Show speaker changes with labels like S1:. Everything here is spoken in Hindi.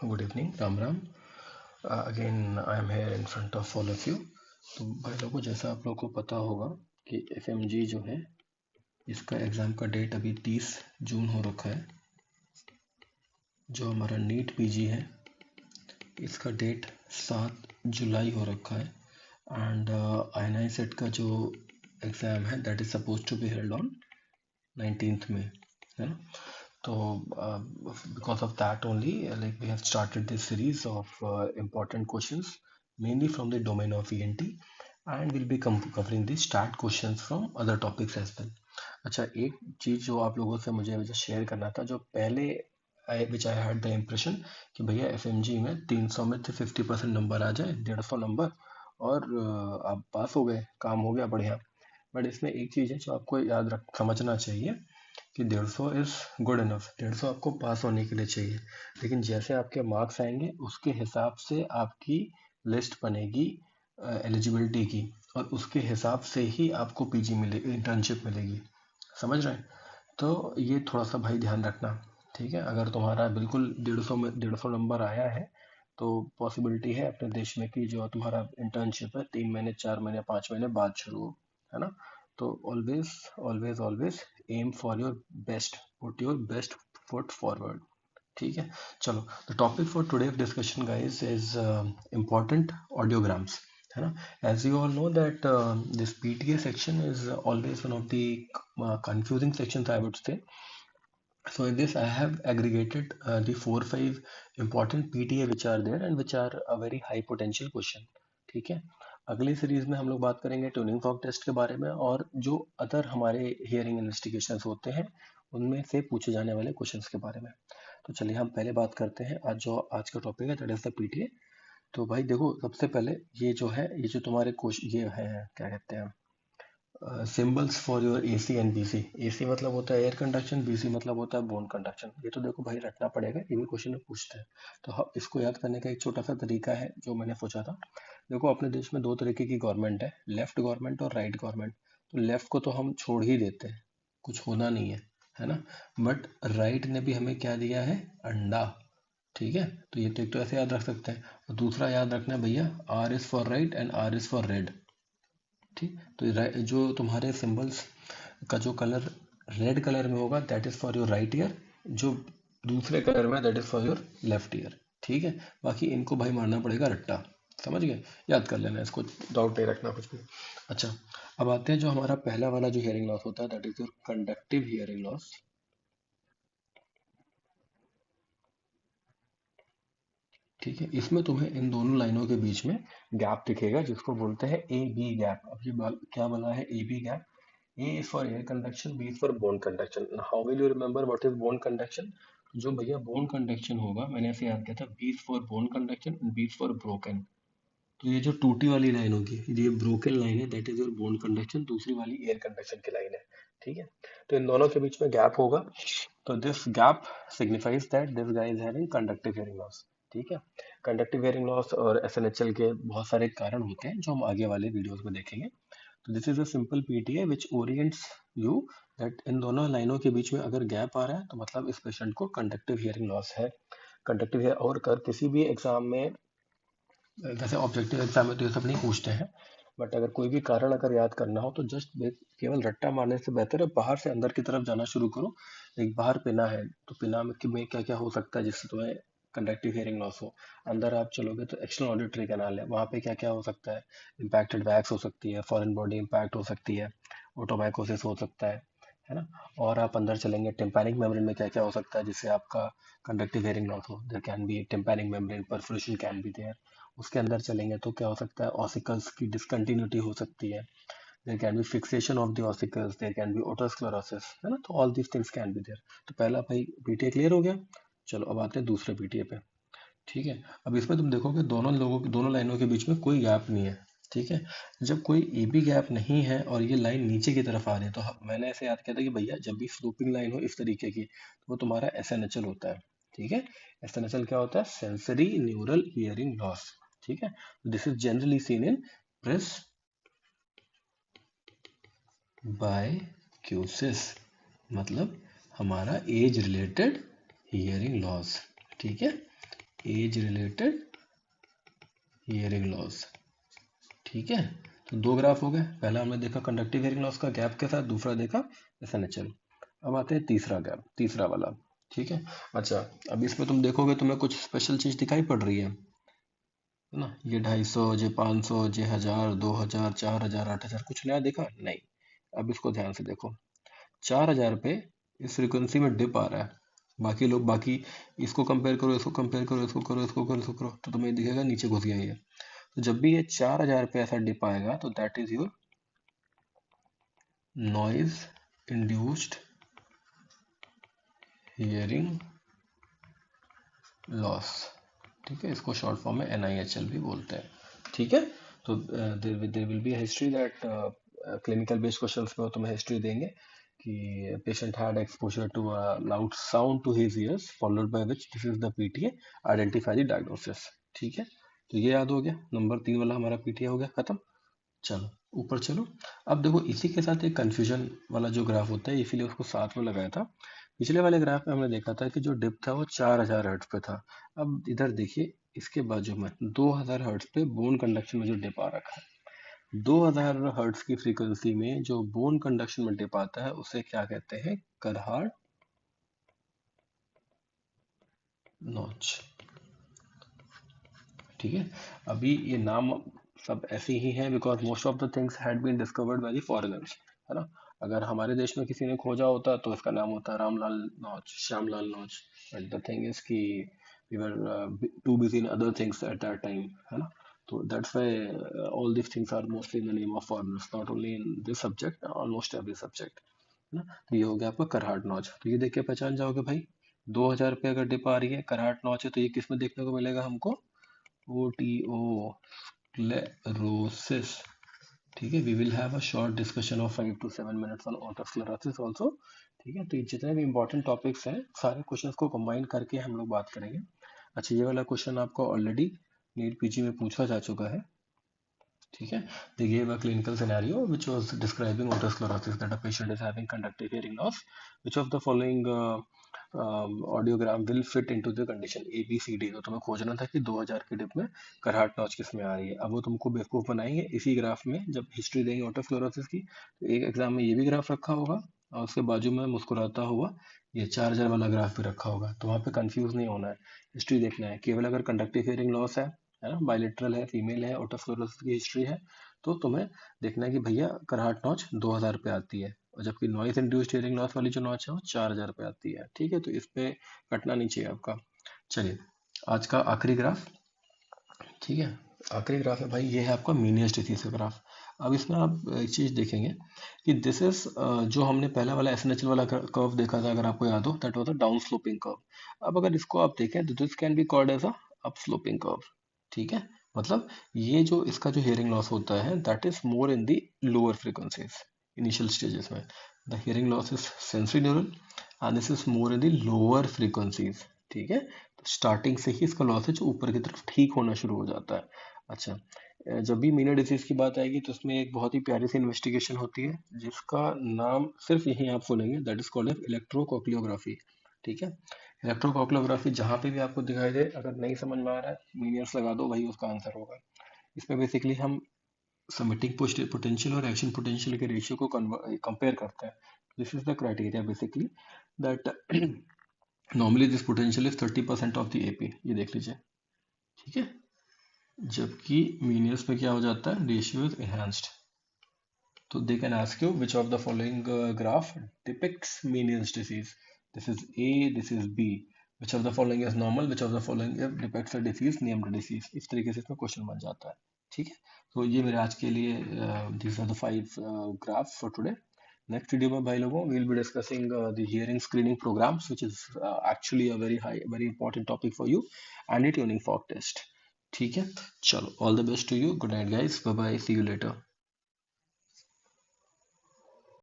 S1: Good evening, Ram Ram. Again I am here in front of all of you. तो भाई लोगों, जैसा आप लोगों को पता होगा कि एफएमजी जो है इसका एग्ज़ाम का डेट अभी 30 जून हो रखा है। जो हमारा नीट पीजी है इसका डेट 7 जुलाई हो रखा है। एंड INI सेट का जो एग्ज़ाम है that is suppose to be held on 19th में, है ना। So, because of that only, like we have started this series of important questions, mainly from the domain of ENT, and we'll be covering the stat questions from other topics as well. अच्छा, एक चीज जो आप लोगों से मुझे शेयर करना था, जो पहले which I had the impression कि भैया FMG में 300 में से 50% नंबर आ जाए, 150 नंबर और आप पास हो गए, काम हो गया बढ़िया। बट इसमें एक चीज है जो आपको याद रख समझना चाहिए कि 150 इज गुड इनफ, 150 आपको पास होने के लिए चाहिए। लेकिन जैसे आपके मार्क्स आएंगे उसके हिसाब से आपकी लिस्ट बनेगी एलिजिबिलिटी की, और उसके हिसाब से ही आपको पीजी मिलेगी, इंटर्नशिप मिलेगी। समझ रहे हैं? तो ये थोड़ा सा भाई ध्यान रखना, ठीक है। अगर तुम्हारा बिल्कुल 150 में 150 नंबर आया है तो पॉसिबिलिटी है अपने देश में कि जो तुम्हारा इंटर्नशिप है 3 महीने 4 महीने 5 महीने बाद शुरू हो, है ना। तो always always always aim for your best, put your best foot forward, ठीक है। चलो, the topic for today of discussion guys is important audiograms, है ना। As you all know that this PTA section is always one of the confusing sections, I would say. So in this I have aggregated the 4-5 important PTA which are there and which are a very high potential question, ठीक है। अगली सीरीज में हम लोग बात करेंगे ट्यूनिंग फॉर्क टेस्ट के बारे में, और जो अदर हमारे हियरिंग इन्वेस्टिगेशंस होते हैं उनमें से पूछे जाने वाले क्वेश्चंस के बारे में। तो चलिए हम पहले बात करते हैं आज का टॉपिक है दैट इज द PTA। तो भाई देखो, सबसे पहले ये जो है, ये जो तुम्हारे क्वेश्चन ये है क्या कहते हैं, symbols for your AC and BC। AC मतलब होता है एयर कंडक्शन, BC मतलब होता है बोन कंडक्शन। ये तो देखो भाई रटना पड़ेगा, ये भी क्वेश्चन में पूछते हैं। तो हम इसको याद करने का एक छोटा सा तरीका है जो मैंने सोचा था। देखो, अपने देश में दो तरीके की गवर्नमेंट है, लेफ्ट गवर्नमेंट और राइट गवर्नमेंट। तो लेफ्ट को तो हम छोड़ ही देते हैं, कुछ होना नहीं है ना। बट राइट ने भी हमें क्या दिया है, अंडा, ठीक है। तो ये तो एक तो ऐसे याद रख सकते हैं, और दूसरा याद रखना है भैया, R is for right and R is for red, ठीक। तो जो तुम्हारे सिंबल्स का जो कलर रेड कलर में होगा that is for your right year, जो दूसरे कलर में that is for your left ear, ठीक है। बाकी इनको भाई मारना पड़ेगा रट्टा, समझ गए, याद कर लेना इसको, डाउट नहीं रखना कुछ भी। अच्छा, अब आते हैं जो हमारा पहला वाला जो हियरिंग लॉस होता है that is your conductive hearing loss, ठीक है। इसमें तुम्हें इन दोनों लाइनों के बीच में गैप दिखेगा जिसको बोलते हैं AB गैप। अब ये क्या बोला है, AB gap. A is for air conduction, B is for bone conduction. Now, how will you remember what is bone conduction? जो भैया bone conduction होगा, मैंने ऐसे याद किया था, B is for bone conduction and B is for broken। तो ये जो टूटी वाली लाइन होगी, ये ब्रोकन लाइन है, that is your bone conduction. दूसरी वाली एयर कंडक्शन की लाइन है, ठीक है। तो इन दोनों के बीच में गैप होगा, तो this gap signifies that this guy is having conductive hearing loss, ठीक है। कंडक्टिव हियरिंग लॉस और SNHL के बहुत सारे कारण होते हैं जो हम आगे वाले वीडियोस में देखेंगे। तो this is a simple PTA which orients you that इन दोनों लाइनों के बीच में अगर गैप आ रहा है तो मतलब इस पेशेंट को कंडक्टिव हियरिंग लॉस है। कंडक्टिव है, और कर किसी भी एग्जाम में, वैसे ऑब्जेक्टिव एग्जाम में तो ये सब नहीं पूछते हैं, बट अगर कोई भी कारण अगर याद करना हो तो जस्ट केवल रट्टा मारने से बेहतर है बाहर से अंदर की तरफ जाना शुरू करो। एक बाहर पिना है तो पिना में क्या क्या हो सकता है जिससे तुम्हें कंडक्टिव हियरिंग लॉस हो। अंदर आप चलोगे तो एक्सटर्नल ऑडिटरी कैनाल है, वहाँ पे क्या क्या हो सकता है, इम्पैक्टेड वैक्स हो सकती है, फॉरेन बॉडी इम्पैक्ट हो सकती है, ओटोमाइकोसिस हो सकता है ना। और आप अंदर चलेंगे टिम्पैनिक मेम्ब्रेन में क्या क्या हो सकता है जिससे आपका कंडक्टिव हियरिंग लॉस हो। There can be tympanic membrane perforation can be there. उसके अंदर चलेंगे तो क्या हो सकता है, ऑसिकल्स की डिसकंटिन्यूटी हो सकती है, there can be fixation of the ossicles, there can be otosclerosis, है ना। तो all these things can be there. तो पहला भाई PTA क्लियर हो गया। चलो अब आते हैं दूसरे PTA पे, ठीक है। अब इसमें तुम देखोगे दोनों लाइनों के बीच में कोई गैप नहीं है, ठीक है। जब कोई AB गैप नहीं है और ये लाइन नीचे की तरफ आ रही है तो मैंने ऐसे याद किया था कि भैया जब भी स्लोपिंग लाइन हो इस तरीके की तो वो तुम्हारा SNHL होता है, ठीक है। SNHL क्या होता है, सेंसरी न्यूरल हियरिंग लॉस, ठीक है। This is generally seen in presbycusis, मतलब हमारा एज रिलेटेड हियरिंग लॉस, ठीक है। Age related hearing loss. ठीक है, तो दो ग्राफ हो गए। पहला हमने देखा कंडक्टिव हियरिंग लॉस का गैप के साथ, दूसरा देखा एसएनएचएल। अब आते हैं तीसरा गैप, तीसरा वाला। ठीक है, अच्छा अब इसमें तुम देखोगे तुम्हें कुछ स्पेशल चीज दिखाई पड़ रही है ना। ये 250, ये 500, ये 1000, 2000, 4000, 8000, कुछ नया देखा नहीं। अब इसको ध्यान से देखो, 4000 पे इस फ्रीक्वेंसी में डिप आ रहा है। बाकी लोग, बाकी इसको कंपेयर करो, इसको कंपेयर करो, इसको करो, इसको करो, इसको करो, तो तुम्हें दिखेगा नीचे घुस गया ये। तो जब भी ये 4000 पे ऐसा डिप आएगा तो that is your noise induced hearing loss. ठीक है, इसको शॉर्ट फॉर्म में NIHL भी बोलते हैं। ठीक है, तो there will be history that clinical based questions में तुम्हें हिस्ट्री देंगे कि patient had exposure to a loud sound to his ears followed by which this is the PTA, identify the diagnosis. ठीक है, तो ये याद हो गया, नंबर 3 वाला हमारा PTA हो गया खत्म। चलो ऊपर चलो। अब देखो इसी के साथ एक कंफ्यूजन वाला जो ग्राफ होता है, इसीलिए उसको साथ में लगाया था। पिछले वाले ग्राफ में हमने देखा था कि जो डिप था वो 4000 हर्ट्ज पे था। अब इधर देखिए, इसके बाजू में 2000 हर्ट्ज पे बोन कंडक्शन में जो डिप आ रखा है। 2000 हर्ट्ज की फ्रीक्वेंसी में जो बोन कंडक्शन में डिप आता है उसे क्या कहते हैं, करहार्ड नॉच। ठीक है, अभी ये नाम सब ऐसे ही हैं because most of the things had been discovered by the foreigners, है ना। अगर हमारे देश में किसी ने खोजा होता तो इसका नाम होता Ramlal notch, Shyamlal notch. But the thing is कि we were too busy in other things at that time, है ना। तो that's why all this things are mostly in the name of foreigners, not only in this subject, almost every subject, है ना। तो ये हो गया आपका करहाट नॉच। तो ये देख के पहचान जाओगे भाई, 2000 पे अगर डिप आ रही है, करहाट नॉच है, तो ये किस में देखने को मिलेगा हमको, ओटिओस्क्लेरोसिस। ठीक है, we will have a short discussion of 5 to 7 minutes on otosclerosis also. ठीक है, तो ये जितने भी इंपॉर्टेंट टॉपिक्स हैं सारे क्वेश्चंस को कंबाइन करके हम लोग बात करेंगे। अच्छा, ये वाला क्वेश्चन आपको ऑलरेडी नीट PG में पूछा जा चुका है। ठीक है, they gave a clinical scenario which was describing otosclerosis, that a patient is having conductive hearing loss. Which of the following audiogram will fit into the condition ABCD? तो तुम्हें खोजना था कि 2000 के डिप में करहाट नॉच किस में आ रही है। अब वो तुमको बेवकूफ बनाएंगे इसी ग्राफ में, जब हिस्ट्री देंगे ऑटोस्क्लेरोसिस की तो एक एग्जाम में ये भी ग्राफ रखा होगा और उसके बाजू में मुस्कुराता हुआ ये 4000 वाला ग्राफ भी रखा होगा। तो वहाँ पे कंफ्यूज नहीं होना है, हिस्ट्री देखना है केवल। अगर कंडक्टिव हियरिंग लॉस है ना, बायलेटरल है, फीमेल है, ऑटोस्क्लेरोसिस की हिस्ट्री है, तो तुम्हें देखना है कि भैया करहाट नॉच 2000 पे आती है, और जबकि नॉइज इंड्यूस्ड हियरिंग लॉस वाली जो नॉच है वो 4000 पे आती है। ठीक है, तो इस पे कटना नहीं चाहिए आपका। चलिए आज का आखिरी ग्राफ। ठीक है, आखिरी ग्राफ है भाई, ये है आपका मीनियस डिसीज का ग्राफ। अब इसमें आप एक चीज देखेंगे कि दिस इज जो हमने पहला वाला SNHL वाला कर्व देखा था, अगर आपको याद हो, that was a down sloping curve. अब अगर इसको आप देखें तो this can be called as a up sloping curve. ठीक है, मतलब ये जो इसका जो हियरिंग लॉस होता है that is more in the lower frequencies, initial stages में the hearing loss is sensory neural and this is more in the lower frequencies. ठीक है, तो स्टार्टिंग से ही इसका लॉस है जो ऊपर की तरफ ठीक होना शुरू हो जाता है। अच्छा, जब भी मीनियर डिसीज की बात आएगी तो उसमें एक बहुत ही प्यारी सी इन्वेस्टिगेशन होती है जिसका नाम सिर्फ यहीं आप सुनेंगे, दैट इज कॉल्ड इलेक्ट्रोकॉक्लियोग्राफी। ठीक है, इलेक्ट्रोकॉक्लियोग्राफी जहां पे भी आपको दिखाई दे, अगर नहीं समझ में आ रहा है मीनियर्स लगा दो, वही उसका आंसर होगा। इसमें बेसिकली हम सबमिटिंग पोटेंशियल और एक्शन पोटेंशियल के रेशियो को कंपेयर करते हैं। This is the criteria basically that normally this potential is 30% of the AP, ये देख लीजिए। ठीक है, जबकि मीनियर्स में क्या हो जाता है, रेशियो इज एनहांस्ड। तो they can ask you which of the following graph depicts Meniere's disease, this is A, this is B, which of the following is normal, which of the following depicts a disease named disease. इस तरीके से इसमें क्वेश्चन बन जाता है। ठीक है, तो ये मेरे आज के लिए these are the 5 graphs for today. Next video में भाई लोगों we'll be discussing the hearing screening programs, which is actually a very important topic for you, and a tuning fork test. ठीक है, चलो, all the best to you, good night guys, bye bye, see you later.